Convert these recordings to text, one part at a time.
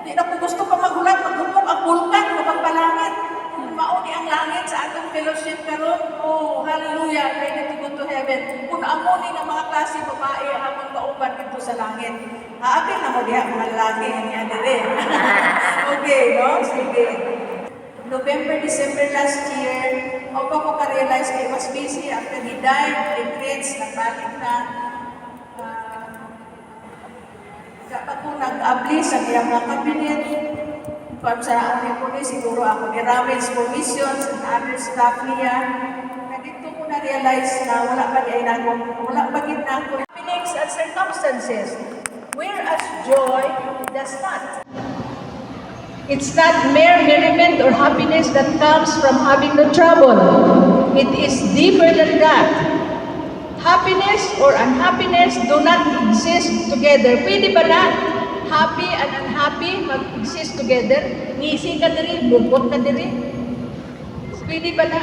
Di na ko gusto pa magulat, maghumog ang bulkan, mapagpalangit. Mauni ang langit sa atong fellowship karon. Oh, hallelujah, ready to go to heaven. Kung amuni ng mga klase babae among kauban dito sa langit. Haapin na mo diha mga lalaki niya dire. Okay, no? Sige. November, December last year, ako ko ka-realize I was busy after he died, regrets, nagbalik na. Dapat ko nag-abli sa kaya mga cabinet. Pag sa amin po siguro ako ni-ramage for missions and other staff niya. Na dito ko na-realize na wala pa din ako happenings and circumstances. Whereas joy does not. It's not mere merriment or happiness that comes from having no trouble. It is deeper than that. Happiness or unhappiness do not exist together. Pwede ba na happy and unhappy mag-exist together? Ngisi ka diri, bubot ka diri. Pwede ba na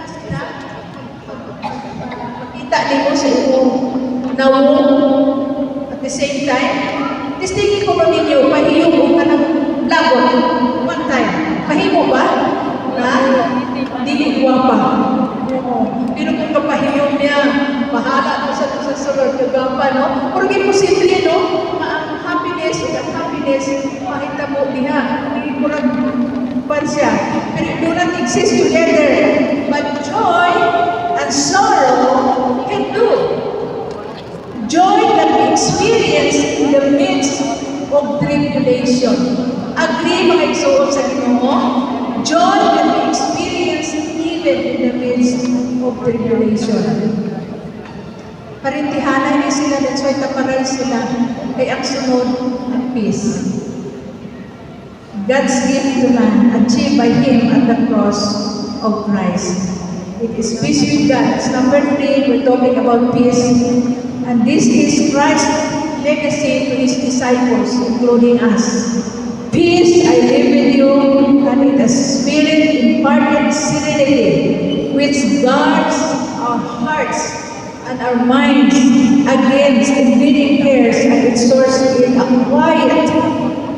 sila? Makita nimo sa iyong nawo at the same time. Tingin ko ba ninyo, pahiyong ka ng lagot one time. Pahimo ba? Na dili guwapa. Pero kung kapahiyong niya, bahala ko sa susunod kagapa, no? Porque posible, no? Ang happiness and unhappiness, makita mo diha. Hindi ko lang pansya. Pero do not exist together. But joy and sorrow can do. Joy can be experienced in the midst of tribulation. Agree mga igsuon sa Ginoo? Joy can be experienced even in the midst of tribulation. Parintihanan niya sila, that's why taparay sila. Kay ang sunod, ang peace. God's gift to man, achieved by Him at the cross of Christ. It is peace with God. It's number 3, we're talking about peace. And this is Christ's legacy to His disciples, including us. Peace I live with you, and in the Spirit imparted serenity, which guards our hearts and our minds against invading cares, and it source in a quiet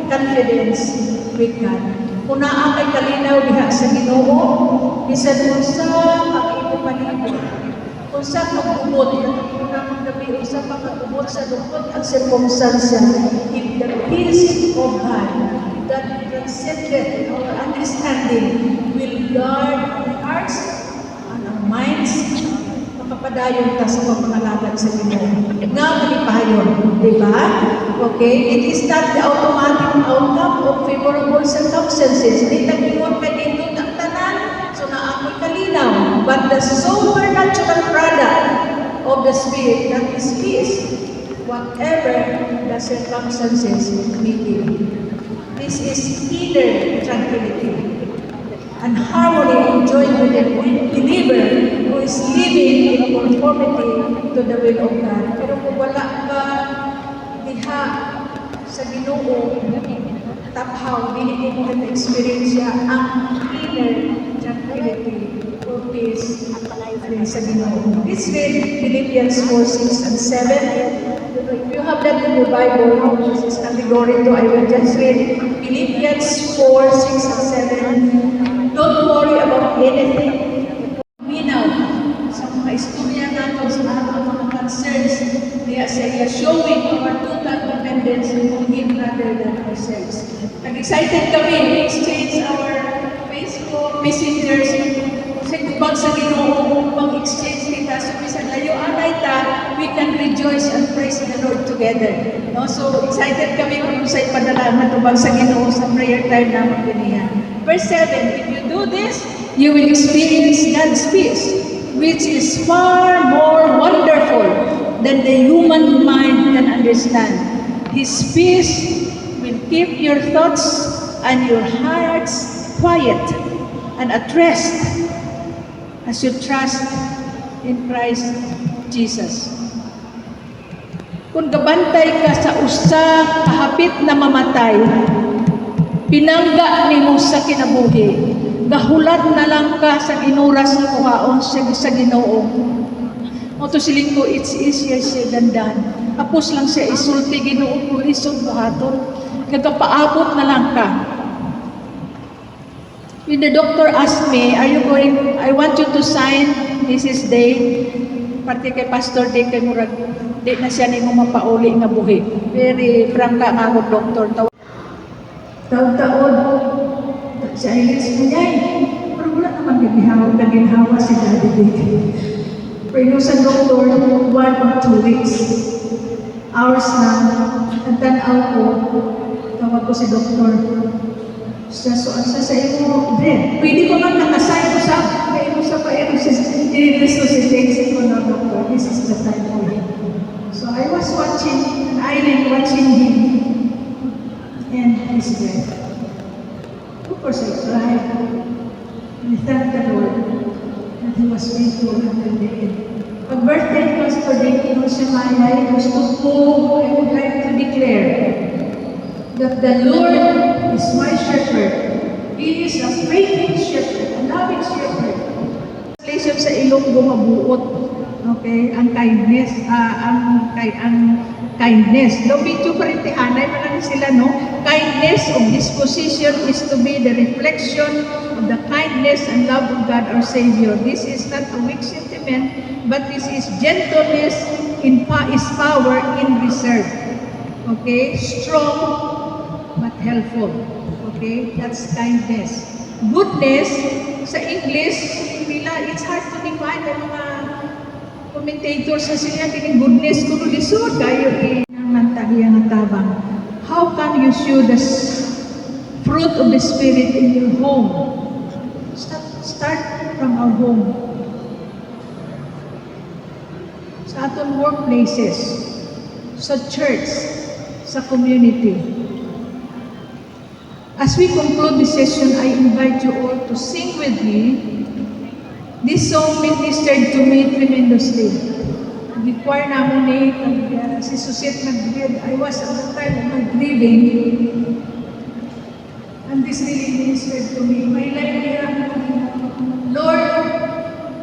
confidence with God. Kung naa kay kalinaw diha sa Ginoo, bisan unsa ang imong palibot, unsa pag-ubot, unsa pag-ubot sa lungkot ang circumstansya, if the peace of God that transcended our understanding will guard our hearts and our minds, makapadayon ta sa pagpangalagad sa Ginoo. Nga malipayon, di ba? Okay? It is not the automatic outcome of favorable circumstances. Di tagingon ka dito ang tanan, so naakoy kalinaw. But the supernatural product of the Spirit, that is peace, whatever the circumstances may be. This is inner tranquility and harmony enjoyed with the believer who is living in conformity to the will of God. Pero kung wala ka diha sa Ginoo, taphaw, dili mo na-experience siya ang inner tranquility or peace sa Ginoo. Let's read Philippians 4:6 and 7. If you have that in your Bible, this is category 2. I will just read Philippians 4:6 and 7. Don't worry about anything. Minaw sa mga istorya nato sa atong mga concerns, diya sa showing our total dependence on Him rather than ourselves. Nag-excited kami, exchange our Facebook messengers, kasi kubag sa Ginoo, pag-exchange kita, so bisan layo anay ta, we can rejoice and praise the Lord together. No? So excited kami kung sa'y padala matubag sa Ginoo sa prayer time naman din. Verse 7, if you do this, you will experience God's peace, which is far more wonderful than the human mind can understand. His peace will keep your thoughts and your hearts quiet and at rest as you trust in Christ Jesus. Kung gabantay ka sa usa kahapit na mamatay, pinangga nimo sa kinabuhi, gahulat na lang ka sa ginuras sa kuhaon sa Ginoo. Moto siling ko, it's easier said than done. Tapos lang siya isulti Ginoo kung lisod buhaton. nagkapaabot na lang ka. When the doctor asked me, I want you to sign Mrs. Day, pati kay Pastor Day, kay Murag, di na siya ni mo mapauli nga buhi. Very prangka nga ako, doktor. Taon-taon, siya ilis mo niya, pero wala naman naghihawa si Daddy Day. Pero sa doktor, 1 or 2 weeks, hours na, ang tanaw ko, tawag ko si doktor. Siya sa iyo, Ben, pwede ko man nakasign mo sa resuscitate ko na doctor. This is the time for him. So I was watching, and Irene watching him, and he's dead. Of course, I cried. And I thank the Lord that he was faithful until the end. Pag birthday ni Pastor Day, siya Maya, gusto ko, I would like to declare that the Lord is my shepherd. He is a faithful shepherd, a loving shepherd. Translation sa Ilonggo mabuot. Okay, ang kindness, ang kindness. Daw medyo parintihanay man lang sila, no? Kindness of disposition is to be the reflection of the kindness and love of God our Savior. This is not a weak sentiment, but this is gentleness is power in reserve. Okay, strong but helpful. Okay, that's kindness. Goodness, sa English, it's hard to define. May mga commentators sa sila, kining goodness, kung lisod kayo ng tahiyang tabang. How can you show the fruit of the Spirit in your home? Start from our home. Sa atong workplaces, sa church, sa community. As we conclude this session, I invite you all to sing with me. This song ministered to me tremendously. Nag-require namin si Susit nag-read. I was at the time of my grieving. And this really ministered to me. My life here, Lord,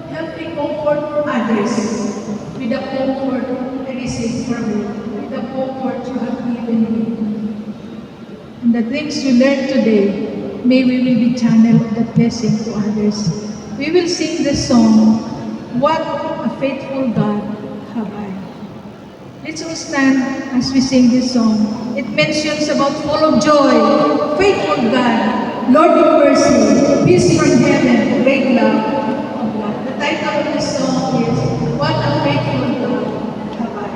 help me comfort others with the comfort I receive from you, with the comfort you have given me. And the things you learned today, may we will be channeled that blessing to others. We will sing the song, What a Faithful God Have I. Let's all stand as we sing this song. It mentions about full of joy, faithful God, Lord of mercy, peace from heaven, great love of God. The title of the song is, What a Faithful God Have I.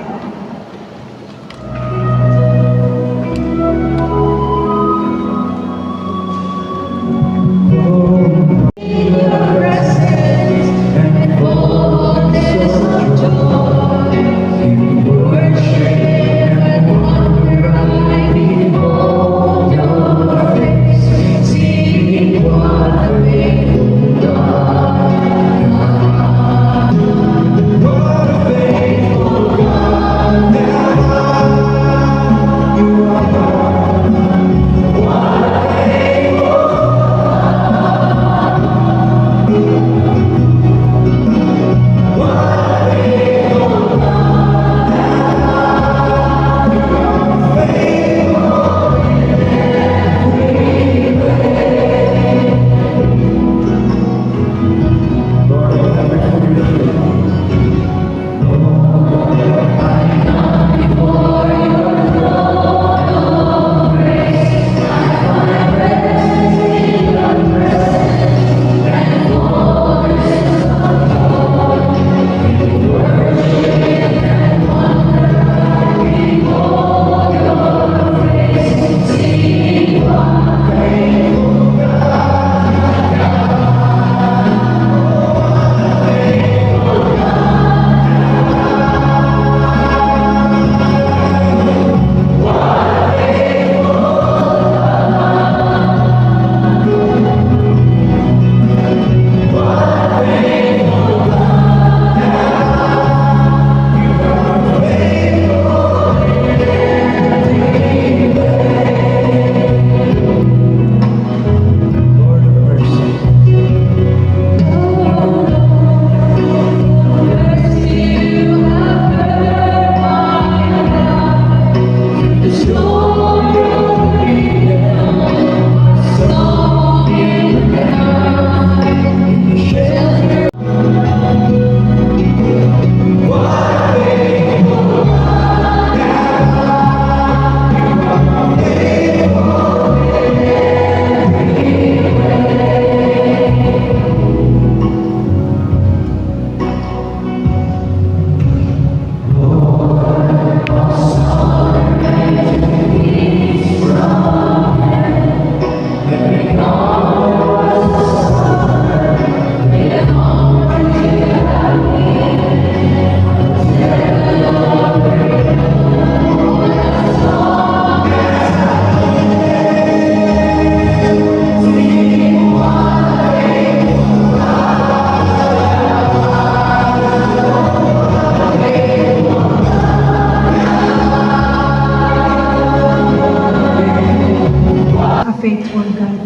faithful God.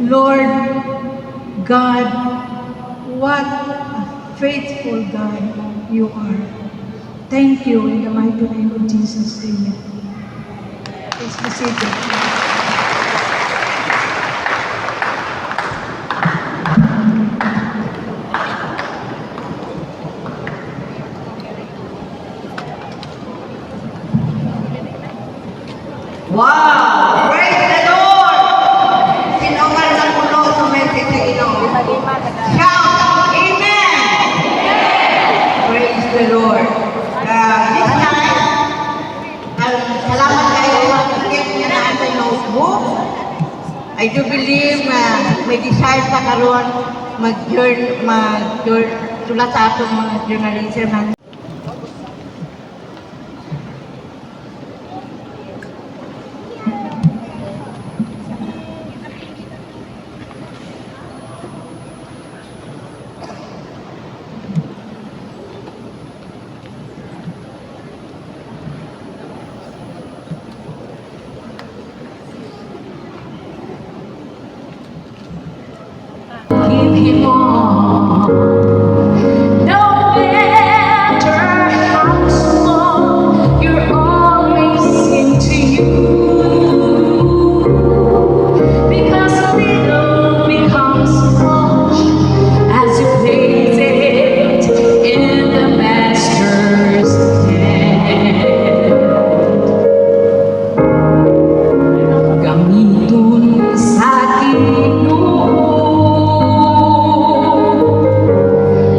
Lord God, what a faithful God you are. Thank you in the mighty name of Jesus. Amen. Please be seated. Wow! Praise the Lord! Sinuman ng puno sa message sa Ginoo. Shout! Amen! Praise the Lord. This time, salamat kayo sa tip niya na sa notebook. I do believe may desire sa karon sulat sa atong mga journalism natin. Give him all. No matter how small, you're always into you. Because little becomes much as you place it in the Master's hand. Gamiton sa Ginoo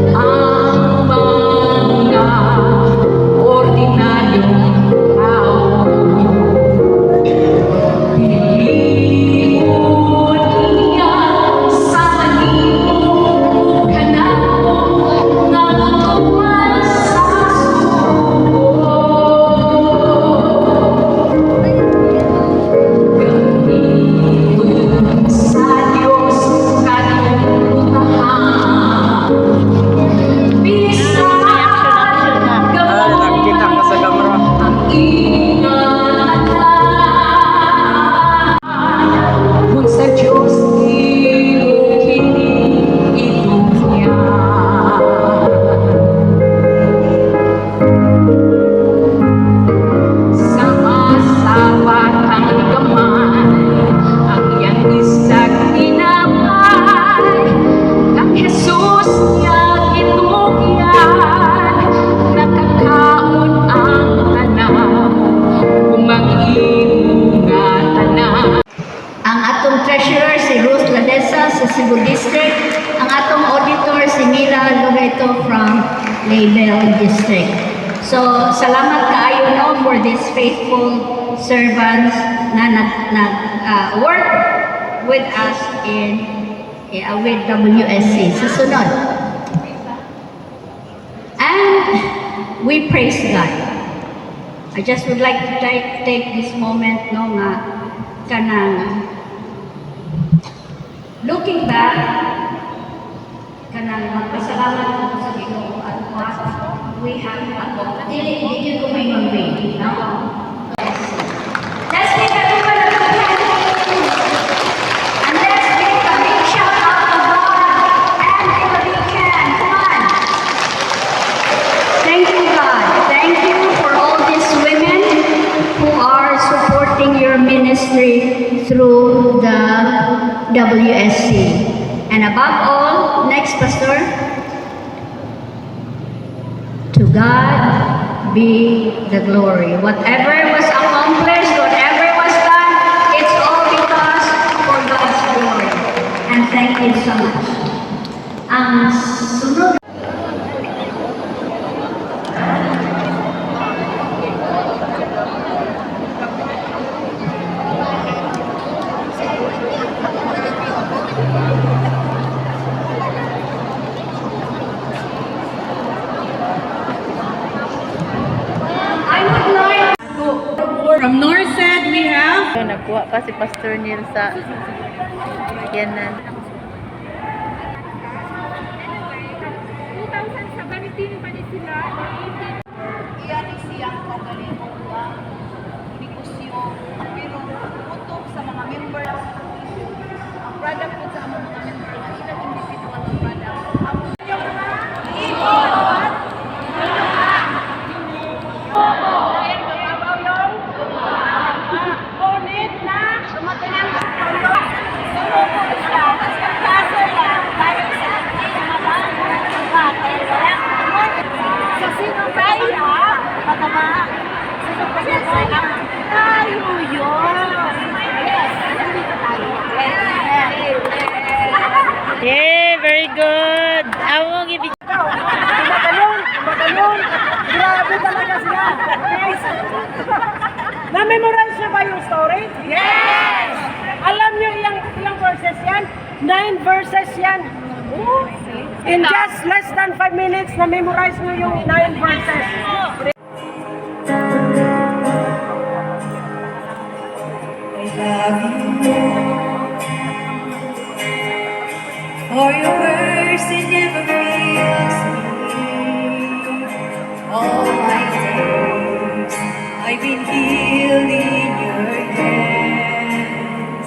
ang mga ordinaryong tao. Piliun niya sa kanimo kanako nga tutuan sa suko. Gamiton sa Diyos kanimo tahan. Bisa Nakikita ko sa camera. ang ingatan kung sa Diyos ilukinig sa masawat ang gamay ang iyang isang ginamay ang Jesus niya gitukyan nakakaon ang tanaw kung mag-iimo nga tanan. Ang atong treasurer si Ruth Ladesa sa Cebu District, ang atong auditor si Mila Loreto from Laybel District. So, salamat kaayo no for these faithful servants na work with us with WSC. Sa sunod. And we praise God. I just would like to take this moment no nga kanang looking back kanang magpasalamat ko sa Ginoo at what we have accomplished. Dili ko may mag-win, no? Let's give everyone a big hand. And let's give a big shout out to God and give a big hand. Come on. Thank you, God. Thank you for all these women who are supporting your ministry through the WSC. And above all, next, Pastor, to God be the glory. Whatever was accomplished, whatever was done, it's all because for God's glory. And thank you so much. Ang sunod From Northside, we have Nakuha pa si Pastor Neil sa yanan. 2017 pa ni sila, 18. iyan siyang kagalingon nga negosyo pero utok sa mga members So, sino kaya? Patama. Sino kaya? Tayo yun. Yes. Nandito tayo. Yeah, very good. Awong ibig. Magalong. Grabe talaga sila. Guys, na-memorize niyo ba yung story? Yes! Alam niyo ilang verses yan? 9 verses yan. In just less than 5 minutes, na-memorize niyo yung 9 verses. For your mercy never fails me. All my days I've been healed in your hands.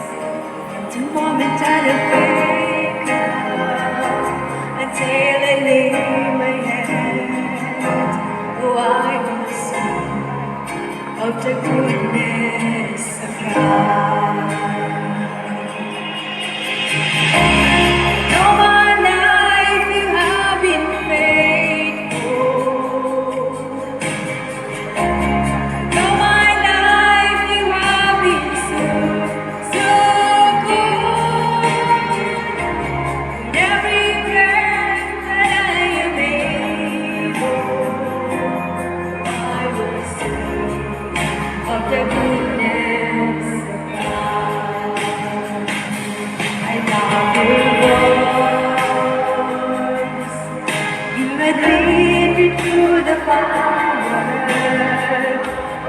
From the moment that I wake up until I lay my head, oh, I will sing of the goodness of God. All my life you have been faithful. All my life you have been so, so good. With every breath that I am able, I will sing of the goodness of God. I love your voice. You had lead me through the fire,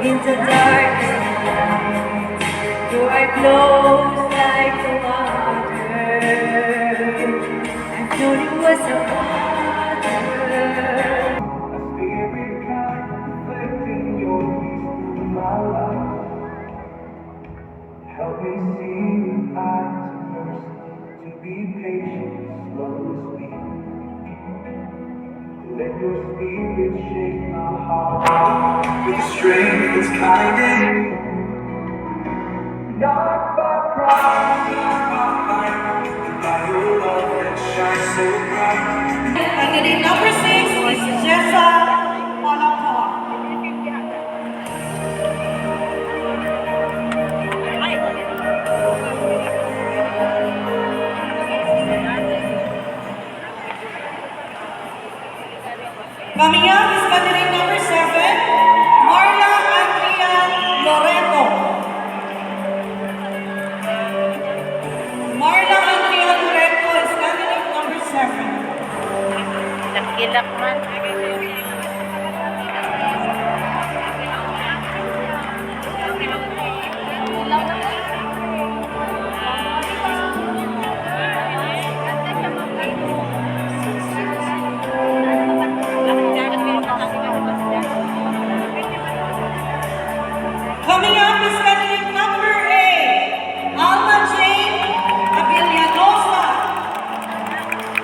into darkest night. Your eye flows like the water. I thought it was a father. A spirit conflicting your peace in my life. Help me see with eyes of mercy, to be patient, slow to speak. Let your spirit shape my heart with strength that's kind and new. Not by pride, not by might, but by your love that shines so bright. Candidate number 6 is Jessa Monopor. Coming up is candidate number 7, Marla Andrea Loreto. Marla Andrea Loreto is candidate number 7. Nakilak man. Coming up is candidate number 8, Alma Jane Abilianosa.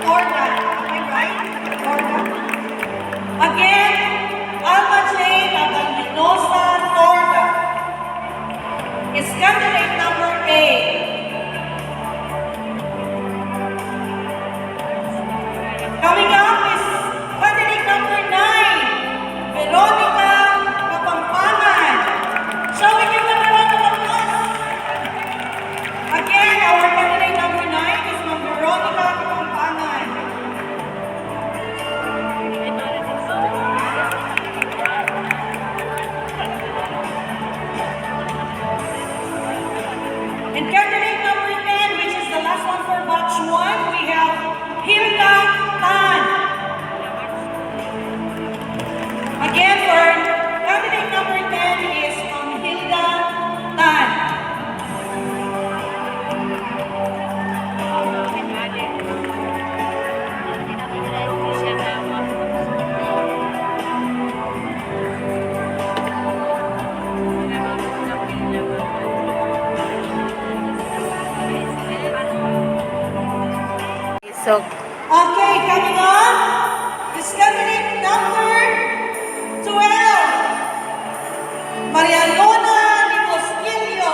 Torda. Am I right? Torda. Again, Alma Jane Abilianosa Torda is candidate number 8. Coming up is candidate number 9, Veronica Kapampangan. Shall we give them a round of applause? Again, our candidate number 9 is Ma'am Veronica Kapampangan. And candidate number 10, which is the last one for batch 1, we have Hilda Tan. Again, for candidate number 10 is Hilda Tan. So, Okay, coming on is candidate number 12, Maria Lona Nicosquillo.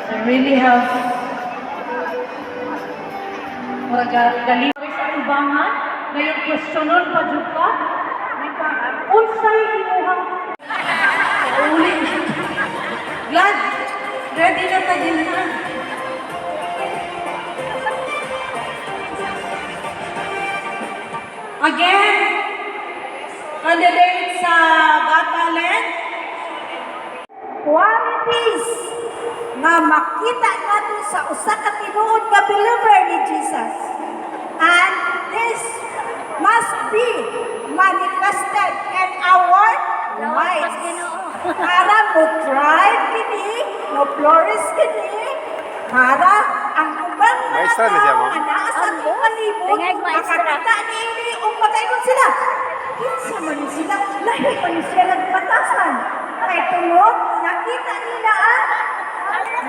I really have galing sa ibangan, ngayon questionon pa dyan ka, unsay imuhang uli. Glad, ready na ta din na. Again, candidate sa Got Talent, Qualities nga makita nato sa usa ka tinuod nga believer ni Jesus. And this must be manifested in our lives. Para mo thrive kini, mo flourish kini, para ang ubang mga Maestra na siya, tao ma'am. nga naa sa atong palibot, makakita niini o magayon sila. Kinsa man ni sila, lahi pa ni sila nagpatasan. Kay tungod, nakita nila ang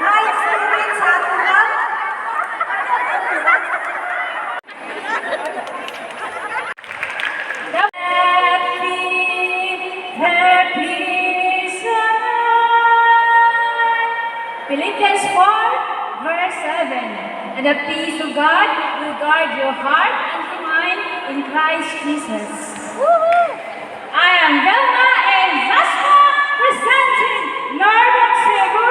may spirit sa aton ang Philippians 4, verse 7. And the peace of God will guard your heart and your mind in Christ Jesus. I am Velma and Zasma presenting Northern Cebu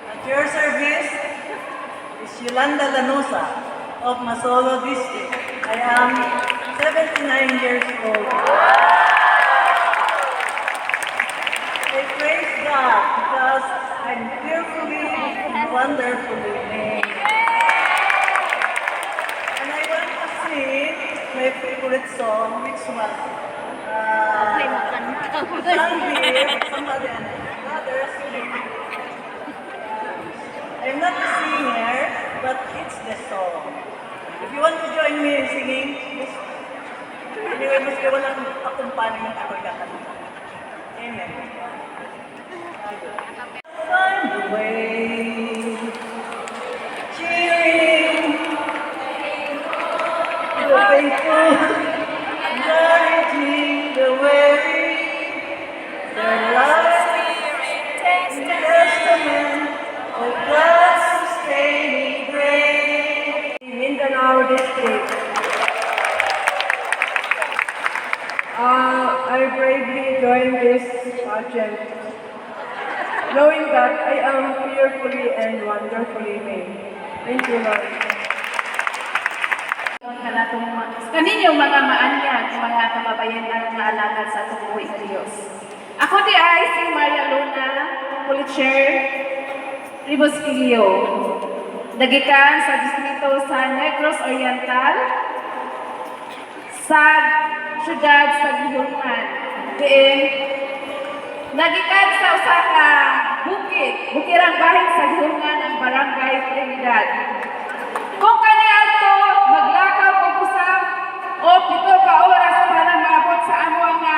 at your service is Yolanda Lanosa of Masolo District. I am 79 years old. I praise God because I'm fearfully and wonderfully made. And I want to sing my favorite song, which was somebody and others. I'm not a singer, but it's the song. If you want to join me in singing, anyway, mas walang accompaniment ako kakanta. Amen. Find the way, cheering, the faithful, guiding the way, the life, testament of God's sustaining grace. In Mindanao District, I bravely joined this pageant, knowing that I am fearfully and wonderfully made. Thank you, Lord. Kaninyong mga maanyag, mga kababayanan nga alagad sa atong buhay nga Diyos. Ako di ay si Maria Luna Pulitzer Ribosquillo. Dagikan sa distrito sa Negros Oriental, sa syudad sa Gihulman. Dagikan sa usa ka bukirang bahin sa Gihulman ang Barangay Trinidad. Kung kaniadto maglakaw og usab o 7 ka oras para maabot sa amo nga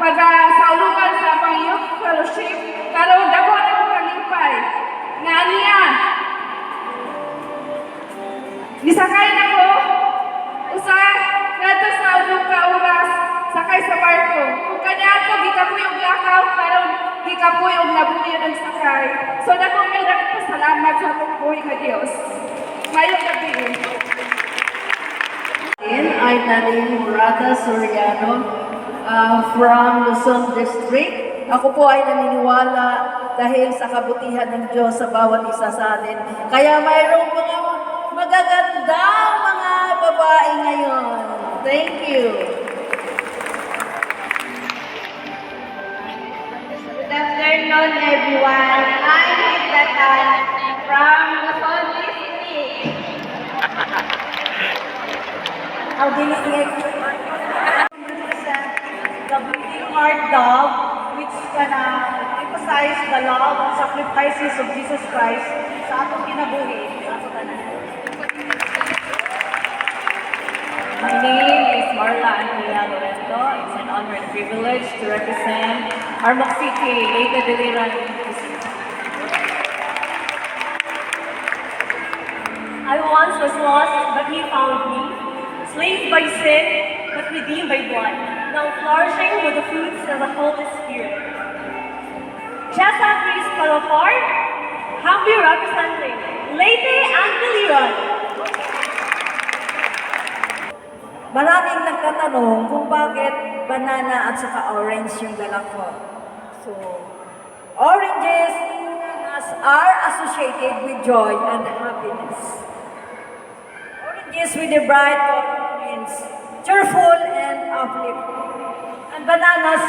pagsaulugan sa among youth fellowship, karon dako na ko kalimpay nga niya nisakay na ko usa ngadto sa 8 ka oras sakay sa barko. Kung kaniadto gikapoy og lakaw karon gikapoy og nabuyon ang sakay. So dako kay salamat sa atong buhay nga Dios. Mayong gabi. I'm Nadine Murata Soriano from Luzon District. Ako po ay naniniwala dahil sa kabutihan ng Diyos sa bawat isa sa atin. Kaya mayroong mga magagandang mga babae ngayon. Thank you. Good afternoon, everyone. I'm Tatan from Luzon District. How do you the bleeding heart dove, which can emphasize the love and sacrifices of Jesus Christ sa atong kinabuhi. My name is Marla Andrea Lorento. It's an honor and privilege to represent Armoc City, Leyte Deliran. I once was lost, but He found me. Slave by sin, but redeemed by blood. now flourishing with the fruits of the Holy Spirit. Jessa Grace Palapar, humbly representing Leyte and Diliran. Maraming nagtatanong kung bakit banana at saka orange yung dala ko. So, oranges are associated with joy and happiness. Oranges with the bright color means cheerful and uplifting. And bananas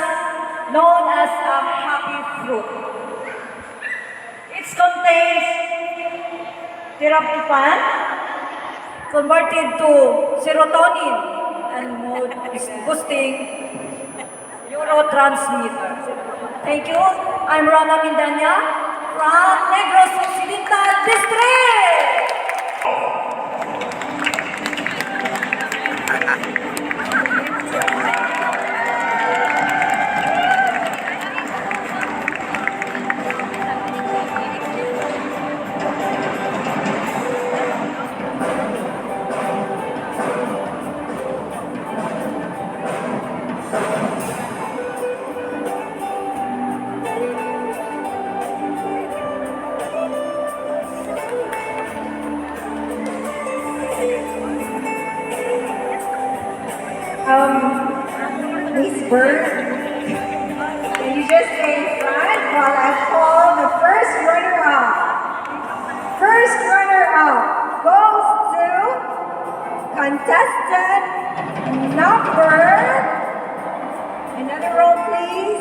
known as a happy fruit. It contains tryptophan, converted to serotonin and mood boosting neurotransmitter. Thank you. I'm Rona Mindanya from Negros Occidental District. Miss Bird, can you just stay in front while I call the first runner-up? First runner-up goes to contestant number, another roll please,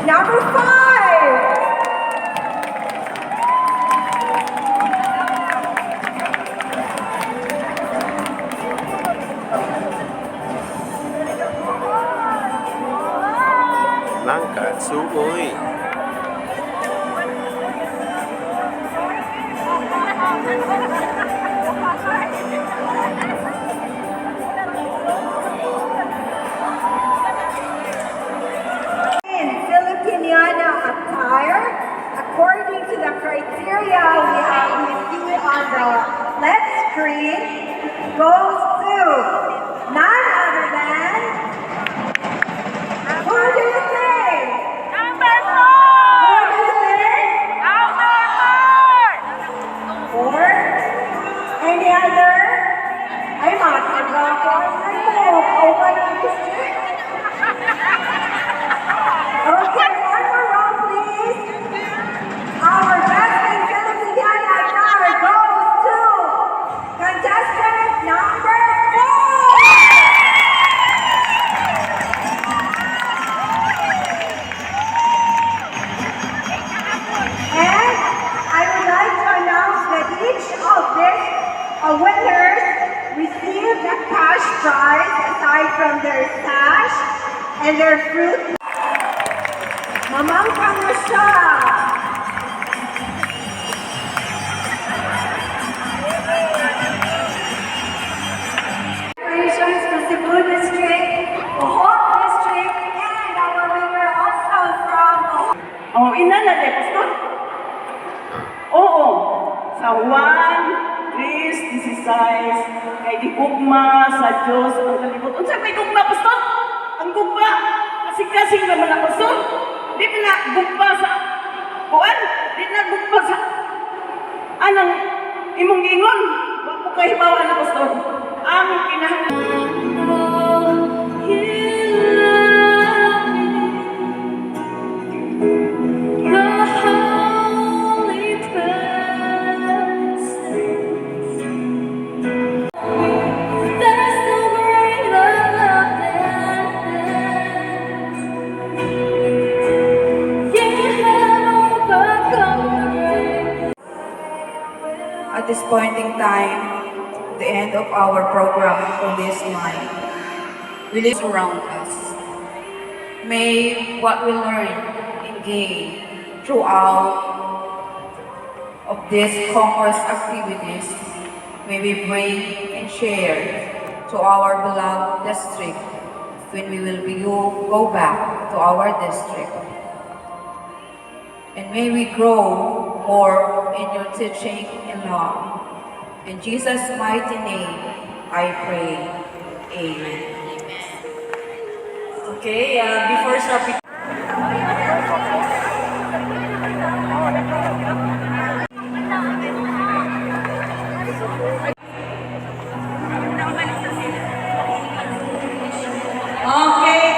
number 5. Langka Sumoy. In Filipiniana attire, according to the criteria we have received on the left screen, goes to none other than, who do you think? Number Who do you think? Number 4? Any other? Ay, makakagawa ko mo. Open ang district. Okay, one more round, please. Our best in Filipiniana attire goes to contestant number 4. And I would like to announce that each of these winners received a cash prize aside from their cash and their fruit. Mamangka na siya! Congratulations to Cebu District, Bohol District, and our winner also from Oh, ina na de, pastor? Oo. Sa Juan 3:16, kay gugma sa Diyos ang kalibot. Unsa may gugma, pastor? Ang gugma, kasing-kasing naman ang pastor. Di pa na gugma sa kuan, di na gugma sa anang imong gingon. Wa po kahibawa na, pastor. Ang kinahanglan At this point in time, the end of our program for this night, we live around us. May what we learn and gain throughout of these Congress activities, may we bring and share to our beloved district when we will go back to our district. And may we grow more in your teaching and love. In Jesus' mighty name, I pray. Amen. Okay, before sa Okay,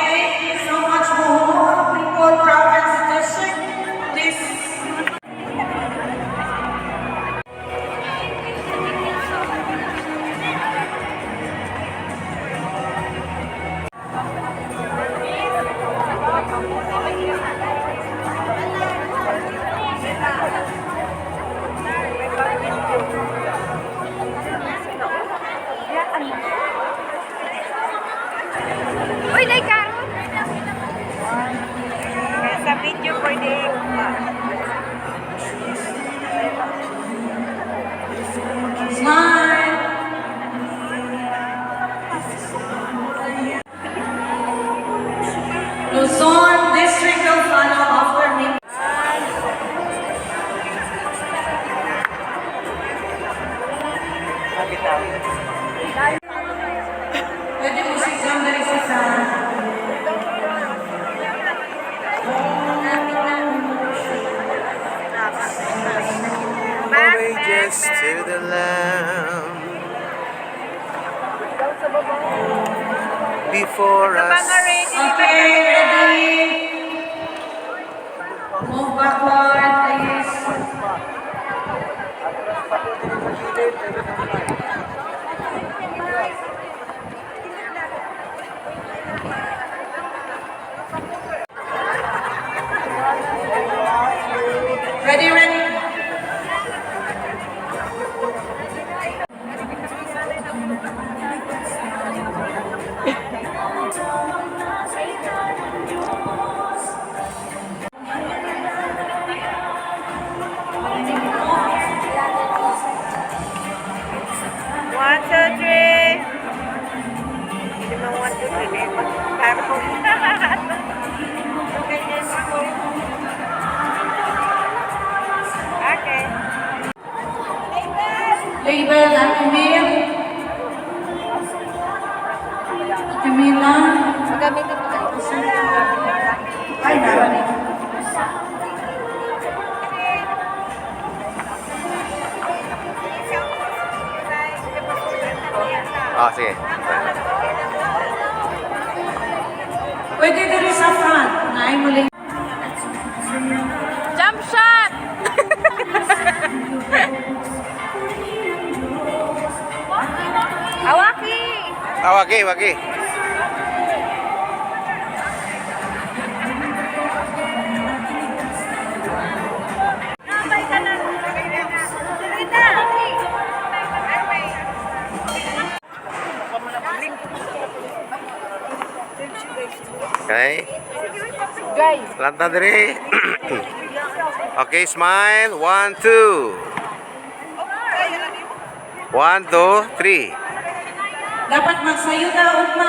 thank you so much, Bohol Bicol Province District. Please. Uy, Laika! Sa video pwede. Smile. Luzon District will follow after me. Pwede mo si Sandali sa Wages to the Lamb. Before us. Okay, ready? Move backward, please. Ready, ready? One, two, three. Hindi mo 1, 2, 3. Careful. Okay. Label at Camille. Camila. Magamitin mo tayo. Ay, naman. Ah, sige. Pwede dito sa front. Naay muling. Jump shot! Awaki! Ah, wagi, wagi. Okay. Guys! Lanta diri. Okay, smile. 1, 2. 1, 2, 3. Dapat magsayo na, Ugma.